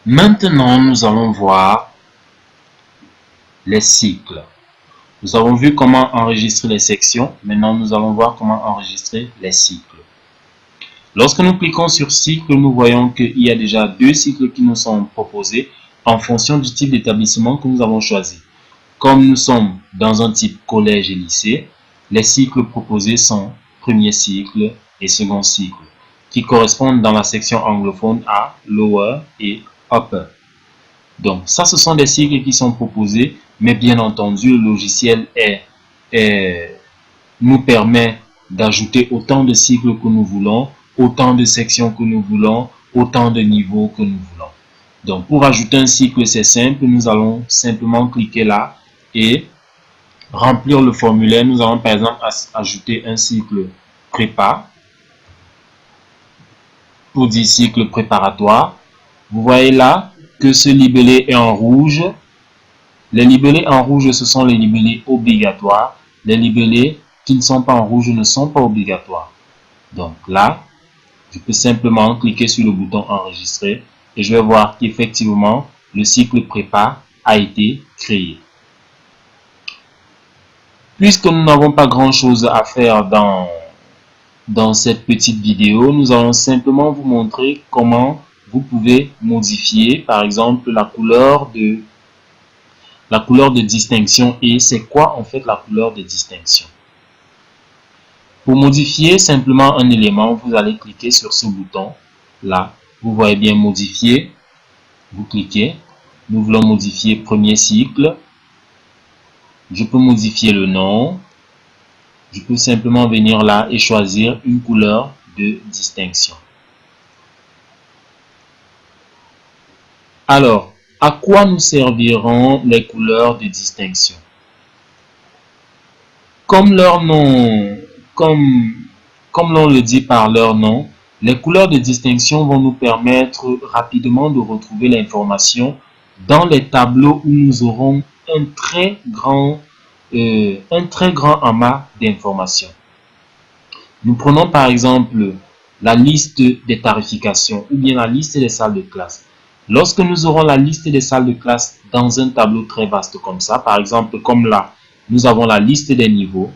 Maintenant, nous allons voir les cycles. Nous avons vu comment enregistrer les sections. Maintenant, nous allons voir comment enregistrer les cycles. Lorsque nous cliquons sur cycle, nous voyons qu'il y a déjà deux cycles qui nous sont proposés en fonction du type d'établissement que nous avons choisi. Comme nous sommes dans un type collège et lycée, les cycles proposés sont premier cycle et second cycle, qui correspondent dans la section anglophone à lower et upper. Donc ça, ce sont des cycles qui sont proposés, mais bien entendu, le logiciel nous permet d'ajouter autant de cycles que nous voulons, autant de sections que nous voulons, autant de niveaux que nous voulons. Donc pour ajouter un cycle, c'est simple, nous allons simplement cliquer là et remplir le formulaire. Nous allons par exemple ajouter un cycle prépa pour dire cycle préparatoire. Vous voyez là que ce libellé est en rouge. Les libellés en rouge, ce sont les libellés obligatoires. Les libellés qui ne sont pas en rouge ne sont pas obligatoires. Donc là, je peux simplement cliquer sur le bouton enregistrer et je vais voir qu'effectivement, le cycle prépa a été créé. Puisque nous n'avons pas grand chose à faire dans cette petite vidéo, nous allons simplement vous montrer comment vous pouvez modifier par exemple la couleur de distinction. Et c'est quoi en fait la couleur de distinction? Pour modifier simplement un élément, vous allez cliquer sur ce bouton là. Vous voyez bien modifier. Vous cliquez. Nous voulons modifier premier cycle. Je peux modifier le nom. Je peux simplement venir là et choisir une couleur de distinction. Alors, à quoi nous serviront les couleurs de distinction? Comme leur nom, comme l'on le dit par leur nom, les couleurs de distinction vont nous permettre rapidement de retrouver l'information dans les tableaux où nous aurons un très grand amas d'informations. Nous prenons par exemple la liste des tarifications ou bien la liste des salles de classe. Lorsque nous aurons la liste des salles de classe dans un tableau très vaste comme ça, par exemple comme là, nous avons la liste des niveaux.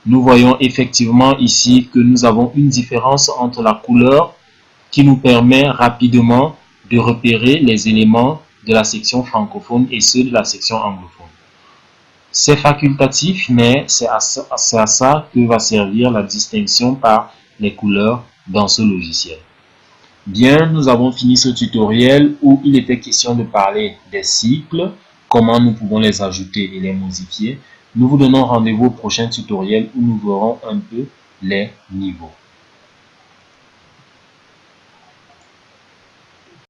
Nous voyons effectivement ici que nous avons une différence entre la couleur qui nous permet rapidement de repérer les éléments de la section francophone et ceux de la section anglophone. C'est facultatif, mais c'est à ça que va servir la distinction par les couleurs dans ce logiciel. Bien, nous avons fini ce tutoriel où il était question de parler des cycles, comment nous pouvons les ajouter et les modifier. Nous vous donnons rendez-vous au prochain tutoriel où nous verrons un peu les niveaux.